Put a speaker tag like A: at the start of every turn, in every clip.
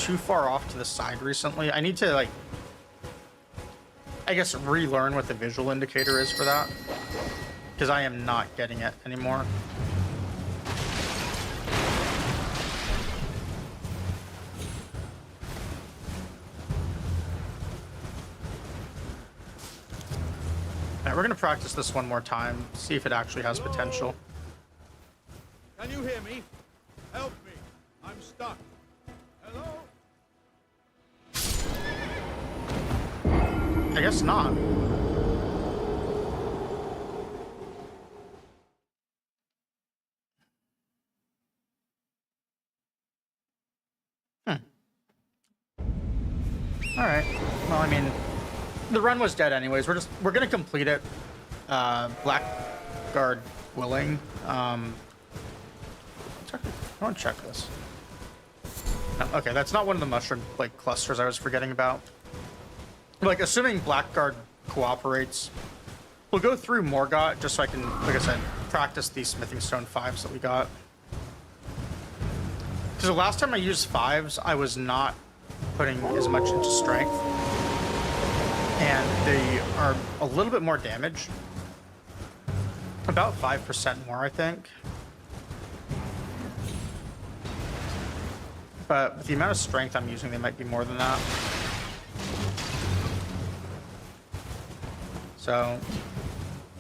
A: too far off to the side recently. I need to, like, I guess, relearn what the visual indicator is for that, because I am not getting it anymore. Alright, we're going to practice this one more time, see if it actually has potential.
B: Can you hear me? Help me. I'm stuck. Hello?
A: I guess not. Alright. Well, I mean, the run was dead anyways. We're gonna complete it. Blackguard willing. I want to check this. No, okay, that's not one of the mushroom like clusters I was forgetting about. Like, assuming Blackguard cooperates, we'll go through Morgott just so I can, like I said, practice these smithing stone 5s that we got. Because the last time I used 5s, I was not putting as much into strength, and they are a little bit more damage, about 5% more, I think. But with the amount of strength I'm using, they might be more than that. So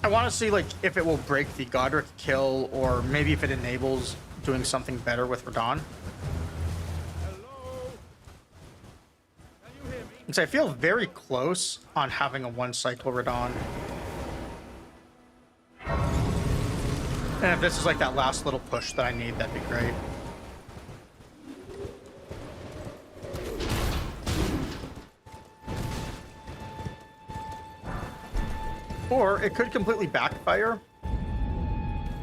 A: I want to see, like, if it will break the Godric kill, or maybe if it enables doing something better with Radahn. And so I feel very close on having a one-cycle Radahn. And if this is like that last little push that I need, that'd be great. Or it could completely backfire.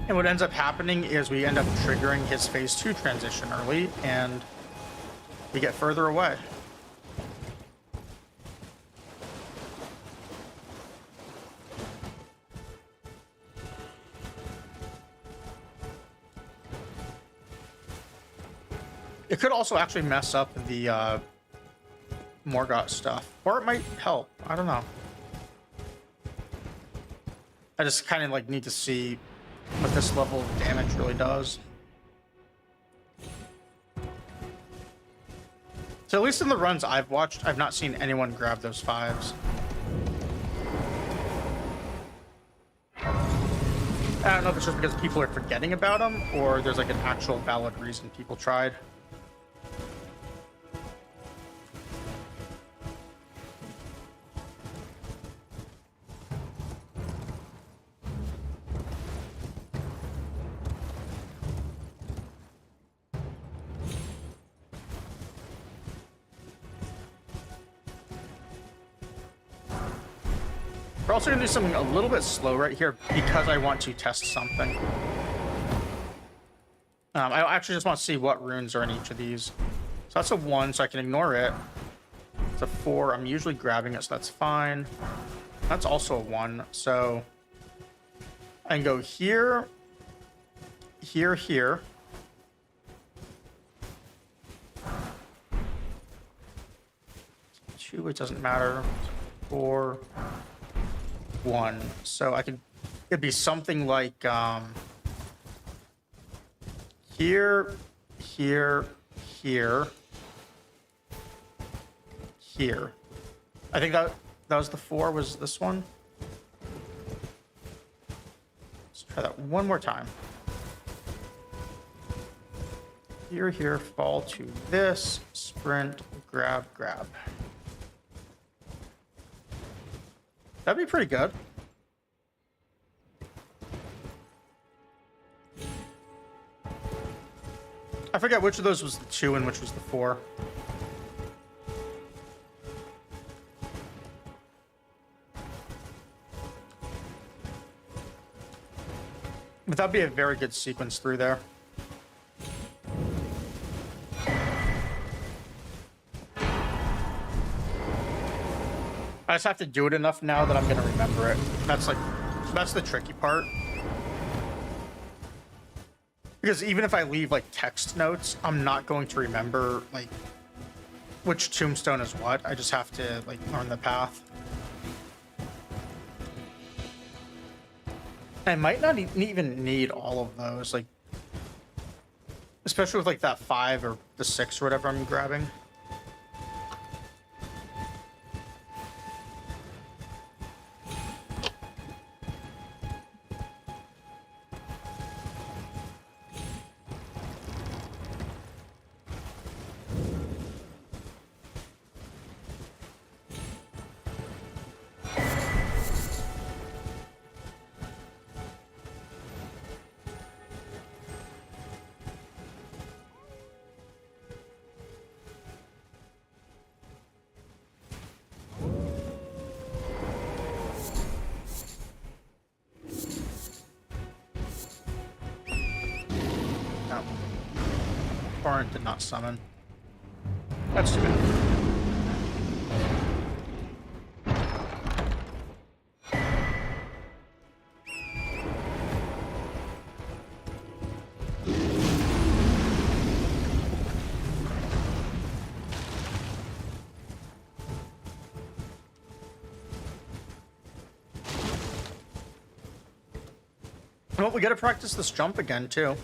A: And what ends up happening is we end up triggering his phase 2 transition early, and we get further away. It could also actually mess up the Morgott stuff. Or it might help. I don't know. I just kind of like need to see what this level of damage really does. So at least in the runs I've watched, I've not seen anyone grab those 5s. I don't know if it's just because people are forgetting about them, or there's like an actual valid reason people tried. We're also going to do something a little bit slow right here because I want to test something. I actually just want to see what runes are in each of these. So that's a 1, so I can ignore it. It's a 4. I'm usually grabbing it, so that's fine. That's also a 1. So I can go here, here, here. Two, it doesn't matter. 4, 1. So I could, it'd be something like here, here, here, here. I think that was the 4, was this one. Let's try that one more time. Here, here, fall to this, sprint, grab, grab. That'd be pretty good. I forget which of those was the 2 and which was the 4. But that'd be a very good sequence through there. I just have to do it enough now that I'm going to remember it. That's the tricky part. Because even if I leave like text notes, I'm not going to remember like which tombstone is what. I just have to like learn the path. I might not even need all of those, like, especially with like that 5 or the 6 or whatever I'm grabbing. Torrent did not summon. That's too bad. Well, we gotta practice this jump again, too.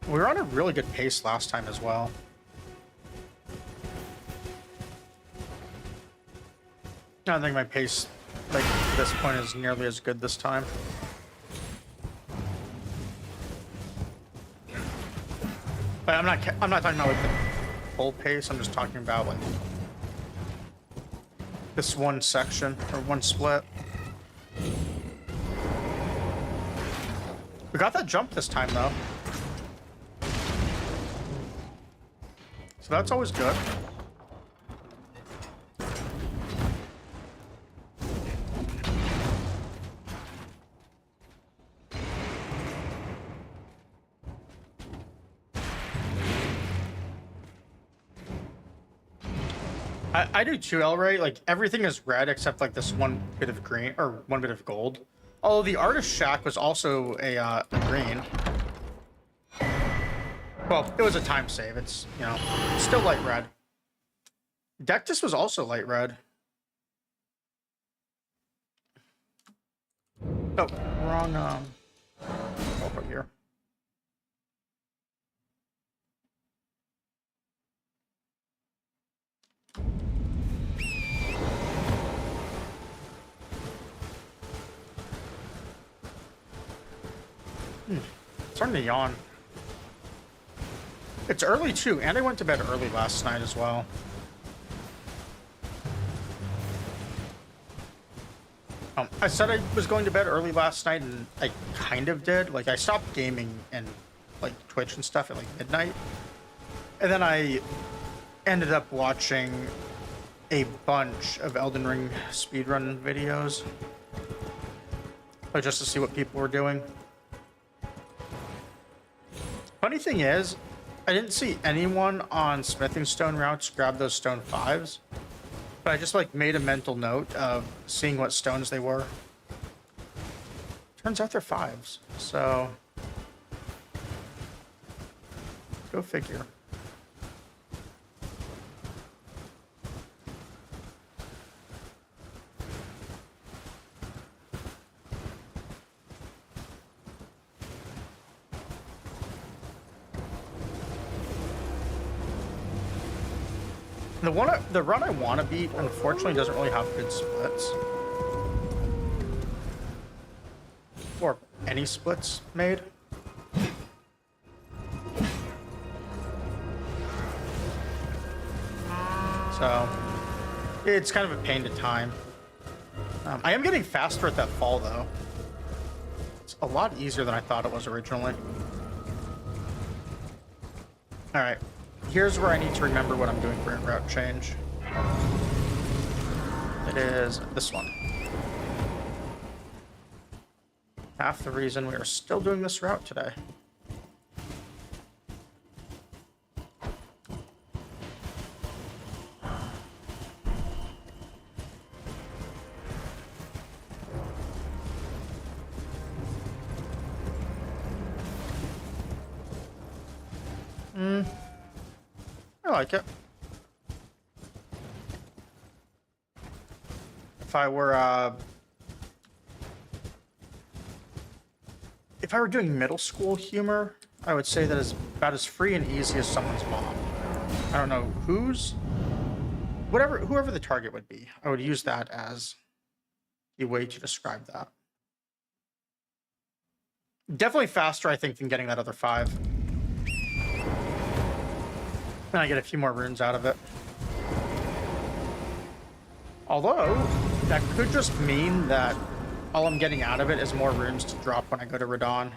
A: We were on a really good pace last time as well. I don't think my pace, like, at this point is nearly as good this time. But I'm not talking about, like, the full pace. I'm just talking about, like, this one section, or one split. We got that jump this time, though. So that's always good. I do too, Elray. Like, everything is red except like this one bit of green, or one bit of gold. Although the artist shack was also a green. Well, it was a time save. It's, you know, still light red. Dectus was also light red. Oh, wrong, over here. Starting to yawn. It's early too, and I went to bed early last night as well. I said I was going to bed early last night, and I kind of did. Like, I stopped gaming and like Twitch and stuff at like midnight, and then I ended up watching a bunch of Elden Ring speedrun videos, just to see what people were doing. Funny thing is, I didn't see anyone on smithing stone routes grab those stone 5s, but I just like made a mental note of seeing what stones they were. Turns out they're 5s, so go figure. The run I want to beat, unfortunately, doesn't really have good splits. Or any splits made. So, it's kind of a pain to time. I am getting faster at that fall, though. It's a lot easier than I thought it was originally. Alright. Here's where I need to remember what I'm doing for a route change. It is this one. Half the reason we are still doing this route today. I like it. If I were doing middle school humor, I would say that is about as free and easy as someone's mom. I don't know whoever the target would be. I would use that as the way to describe that. Definitely faster, I think, than getting that other 5. And I get a few more runes out of it. Although, that could just mean that all I'm getting out of it is more runes to drop when I go to Radahn.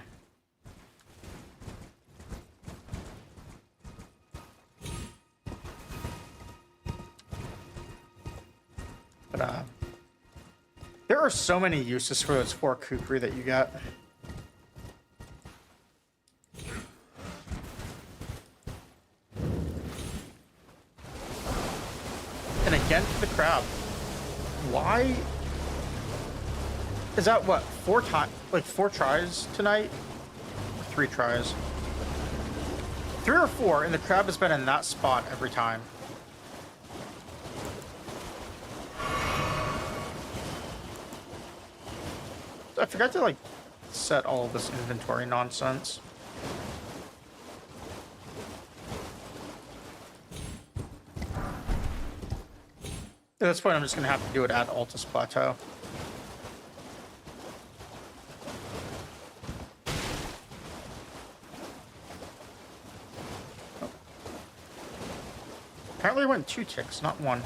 A: But, there are so many uses for those 4 kukri that you get. And again, for the crab. Why? Is that what? 4 times? Like 4 tries tonight? Or 3 tries? 3 or 4, and the crab has been in that spot every time. I forgot to, like, set all of this inventory nonsense. At this point, I'm just going to have to do it at Altus Plateau. Oh. Apparently I went 2 ticks, not 1.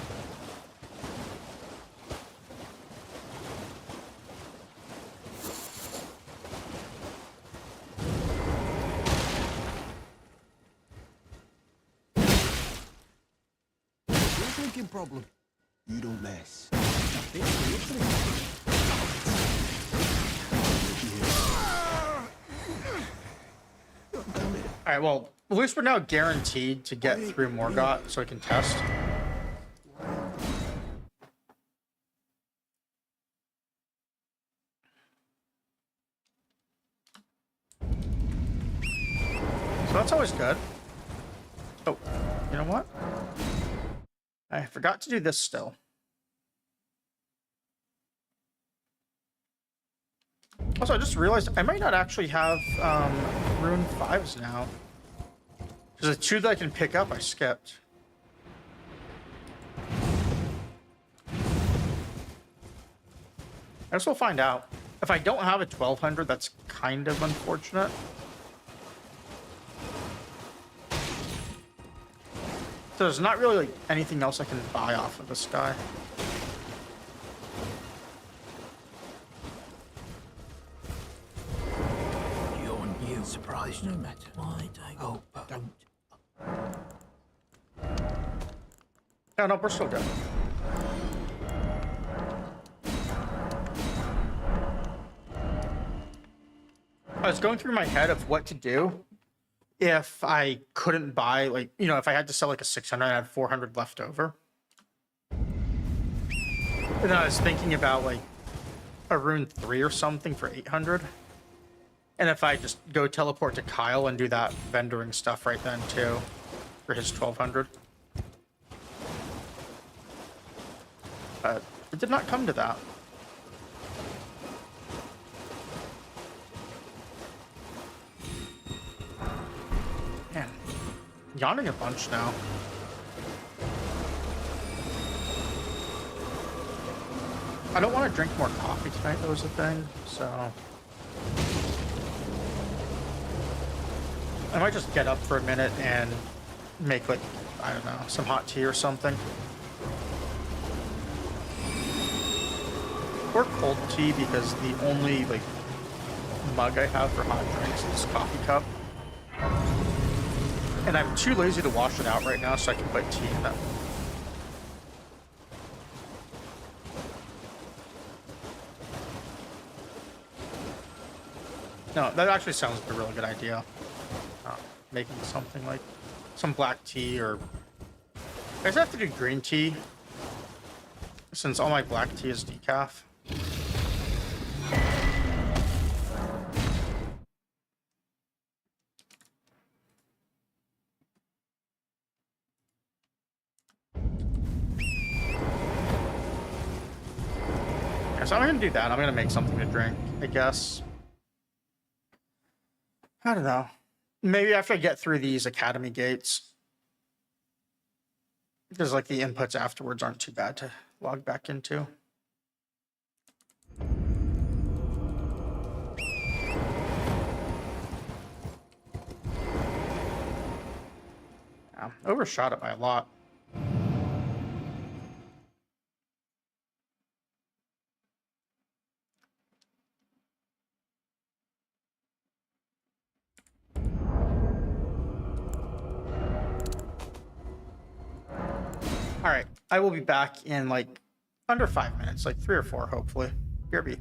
C: Problem. You don't mess.
A: Alright, well, at least we're now guaranteed to get through Morgott so I can test. So that's always good. Oh, you know what? I forgot to do this still. Also, I just realized I might not actually have rune 5s now. There's a 2 that I can pick up I skipped. I guess we'll find out. If I don't have a 1200, that's kind of unfortunate. So there's not really like anything else I can buy off of this guy.
C: You're new. Surprised no matter. Why don't
A: No, no, we're still good. I was going through my head of what to do if I couldn't buy, like, you know, if I had to sell like a 600 and I had 400 left over. And then I was thinking about like a rune 3 or something for 800. And if I just go teleport to Kyle and do that vendoring stuff right then too for his 1200. But it did not come to that. Man, yawning a bunch now. I don't want to drink more coffee tonight, that was the thing, so... I might just get up for a minute and make, like, I don't know, some hot tea or something. Or cold tea, because the only, like, mug I have for hot drinks is this coffee cup. And I'm too lazy to wash it out right now, so I can put tea in it. No, that actually sounds like a really good idea. Making something like some black tea, or I just have to do green tea since all my black tea is decaf. So I'm gonna do that. I'm gonna make something to drink, I guess. I don't know. Maybe after I get through these academy gates. Because like the inputs afterwards aren't too bad to log back into. Yeah, overshot it by a lot. All right, I will be back in like under 5 minutes, like 3 or 4, hopefully. BRB.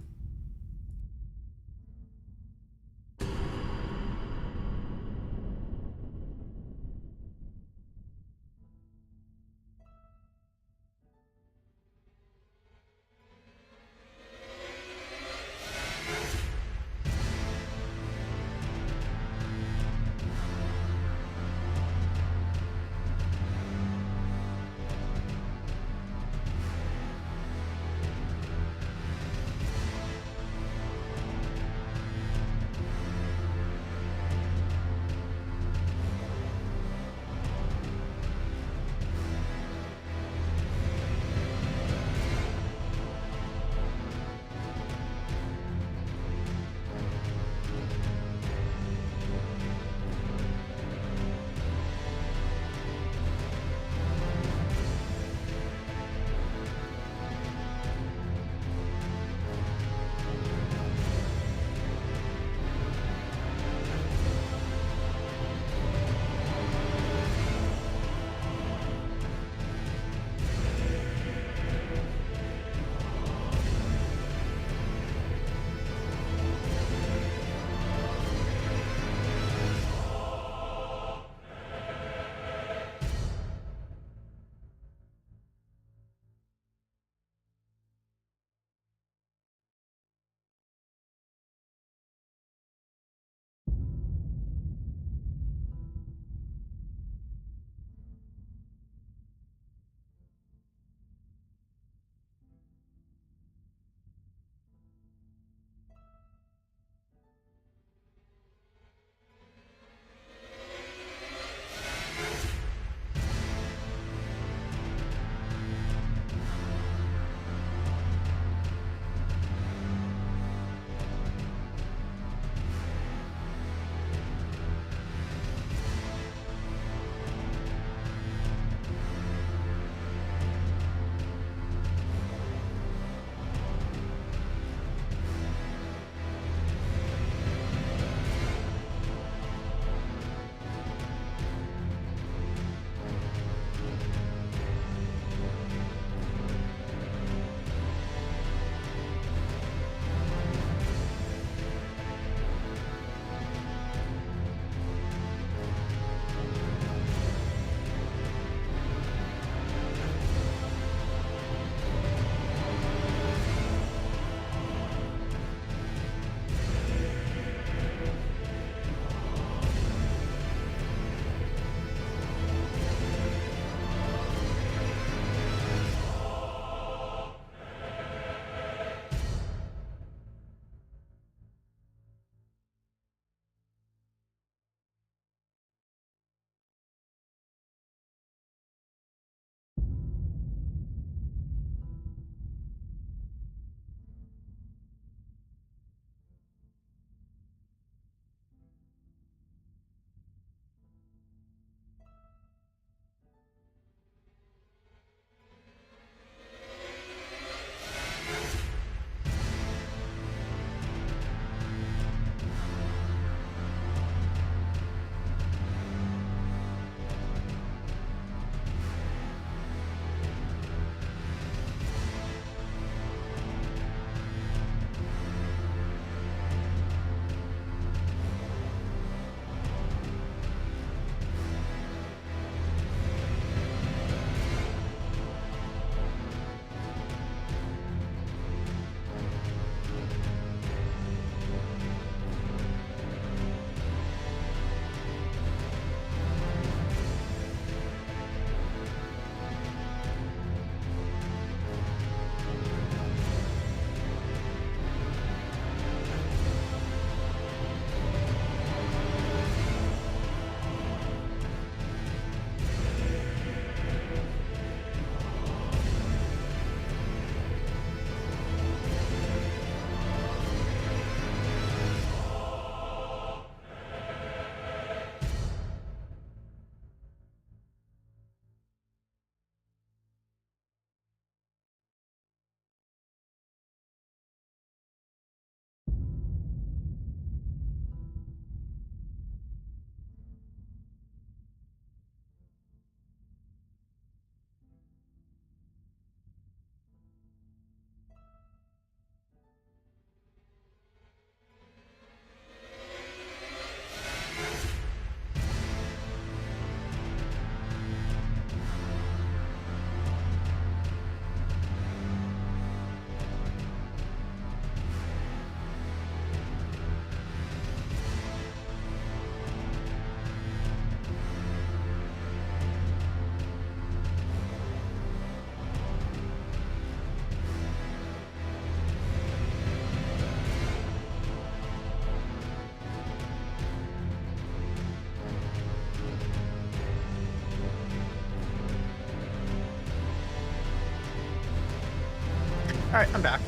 A: All right, I'm back.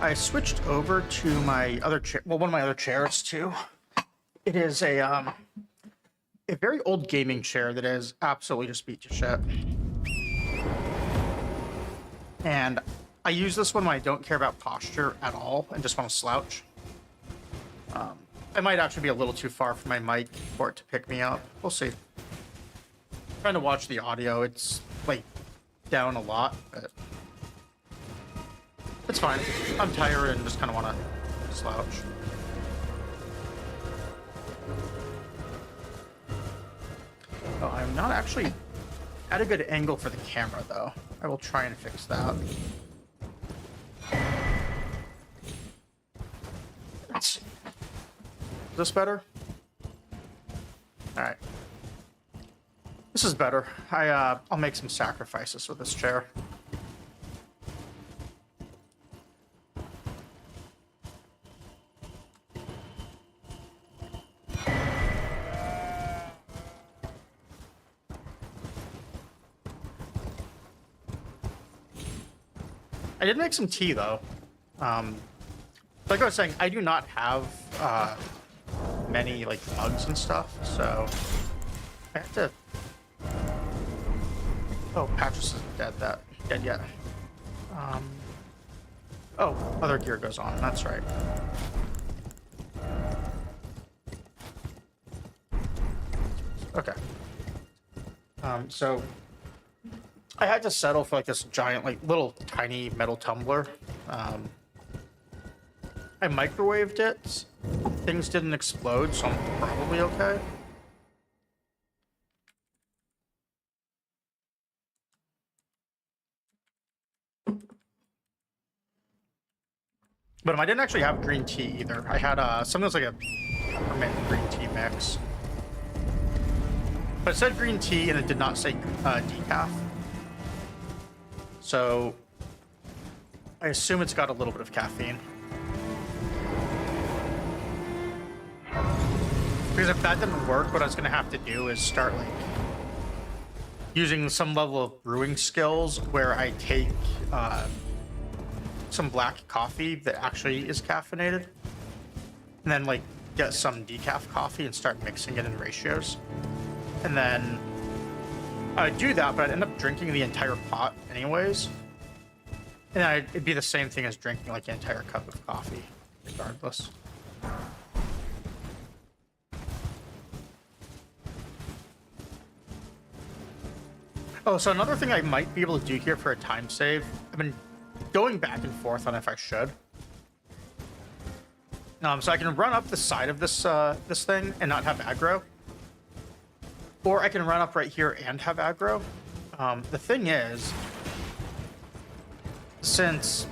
A: I switched over to my other chair. Well, one of my other chairs too. It is a very old gaming chair that is absolutely just beat to shit. And I use this one when I don't care about posture at all and just want to slouch. I might actually be a little too far from my mic for it to pick me up. We'll see. Trying to watch the audio. It's like down a lot, but it's fine. I'm tired and just kind of want to slouch. Oh, I'm not actually at a good angle for the camera, though. I will try and fix that. Let's see. Is this better? All right. This is better. I'll make some sacrifices with this chair. I did make some tea, though. Like I was saying, I do not have many like bugs and stuff, so I have to. Oh, Patras isn't dead yet. Oh, other gear goes on. That's right. Okay. So I had to settle for like this giant, like little tiny metal tumbler. I microwaved it. Things didn't explode, so I'm probably okay. But I didn't actually have green tea either. I had something that's like a peppermint green tea mix. But it said green tea and it did not say decaf. So I assume it's got a little bit of caffeine. Because if that didn't work, what I was going to have to do is start like using some level of brewing skills where I take some black coffee that actually is caffeinated and then like get some decaf coffee and start mixing it in ratios. And then I'd do that, but I'd end up drinking the entire pot anyways. And it'd be the same thing as drinking like an entire cup of coffee, regardless. Oh, so another thing I might be able to do here for a time save, I've been going back and forth on if I should. So I can run up the side of this this thing and not have aggro. Or I can run up right here and have aggro. The thing is, since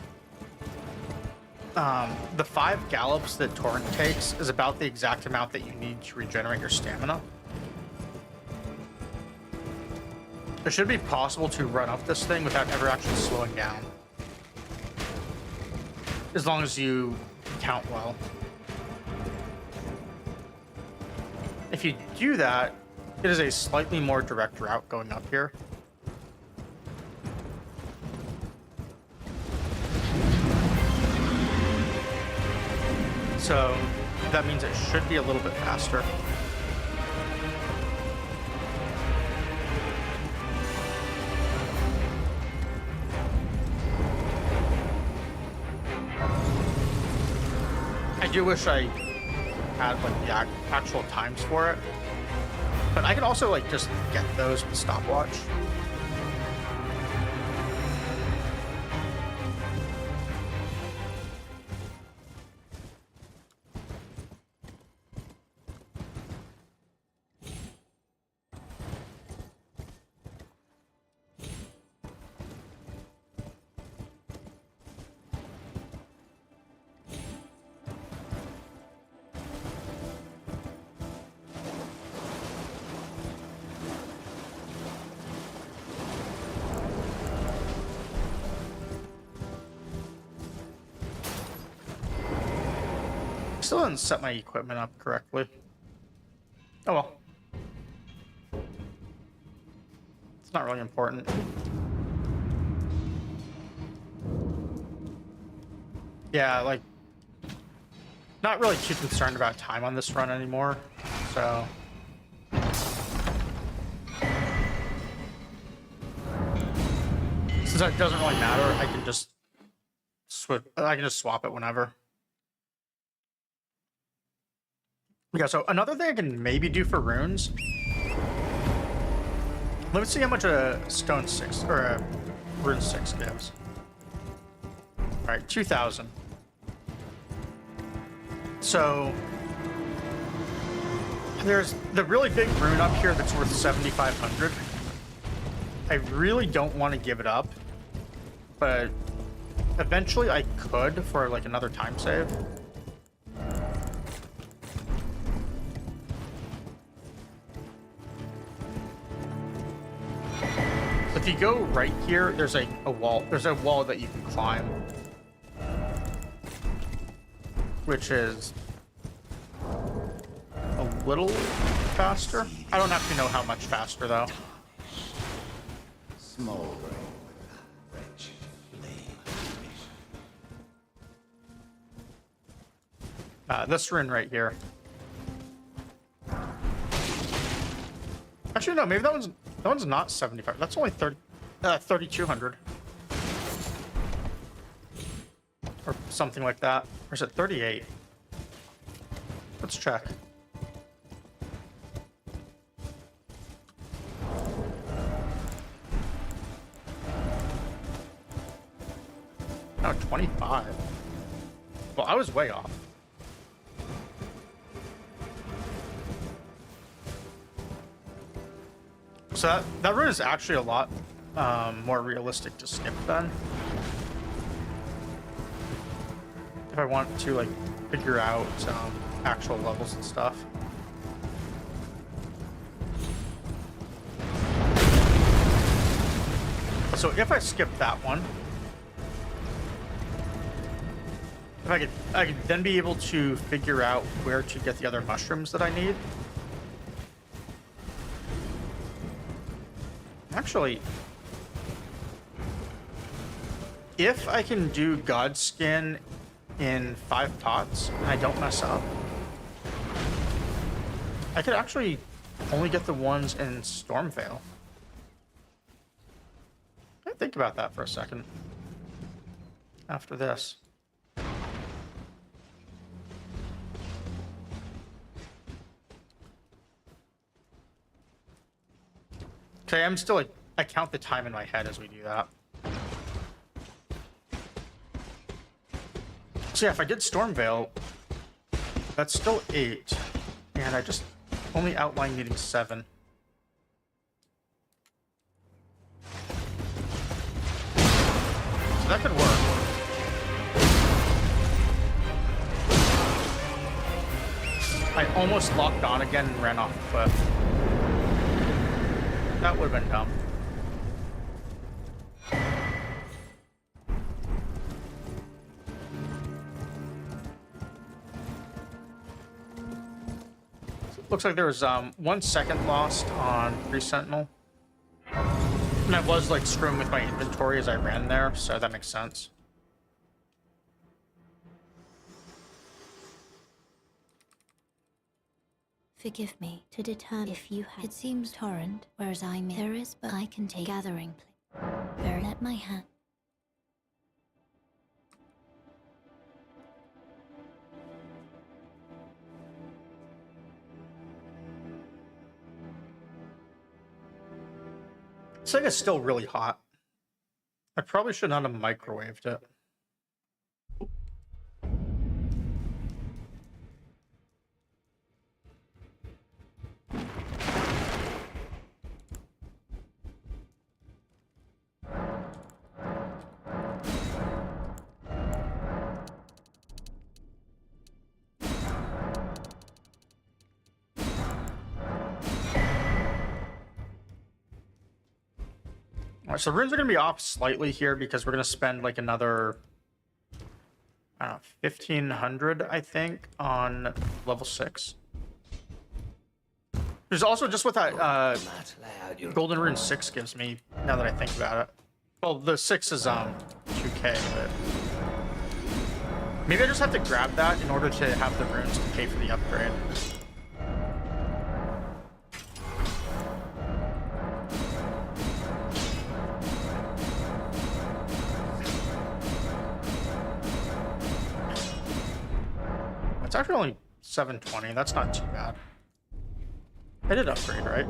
A: the 5 gallops that Torrent takes is about the exact amount that you need to regenerate your stamina, it should be possible to run up this thing without ever actually slowing down. As long as you count well. If you do that, it is a slightly more direct route going up here. So that means it should be a little bit faster. I do wish I had like the actual times for it, but I can also like just get those with stopwatch. Still didn't set my equipment up correctly. Oh well. It's not really important. Yeah, like, not really too concerned about time on this run anymore, so. Since that doesn't really matter, I can just swap it whenever. Yeah, so another thing I can maybe do for runes. Let me see how much a stone 6 or a rune 6 gives. Alright, 2,000. So there's the really big rune up here that's worth 7,500. I really don't want to give it up, but eventually I could for like another time save. If you go right here, there's a wall. There's a wall that you can climb, which is a little faster. I don't actually know how much faster though.
D: Smoldering with a wretched flame.
A: This rune right here. Actually, no. Maybe that one's not 75. That's only 3,200 or something like that. Or is it 38? Let's check. No, 25. Well, I was way off. So that rune is actually a lot more realistic to skip then. If I want to like figure out actual levels and stuff. So if I skip that one, if I could then be able to figure out where to get the other mushrooms that I need. Actually, if I can do Godskin in 5 pots and I don't mess up, I could actually only get the ones in Stormveil. I think about that for a second after this. Okay, I'm still like, I count the time in my head as we do that. So yeah, if I did Stormveil, that's still 8. And I just only outlined needing 7. So that could work. I almost locked on again and ran off the cliff. That would have been dumb. Looks like there was 1 second lost on Pre-Sentinel. And I was like screwing with my inventory as I ran there, so that makes sense.
E: Forgive me to determine if you have. It seems torrent, whereas there is, but I can take gathering. Very let my hand.
A: This thing is still really hot. I probably should not have microwaved it. Alright, so runes are going to be off slightly here because we're going to spend like another, I don't know, 1,500, I think, on level 6. There's also just what that golden rune 6 gives me, now that I think about it. Well, the 6 is 2k, but Maybe I just have to grab that in order to have the runes to pay for the upgrade. It's actually only 720. That's not too bad. I did upgrade, right?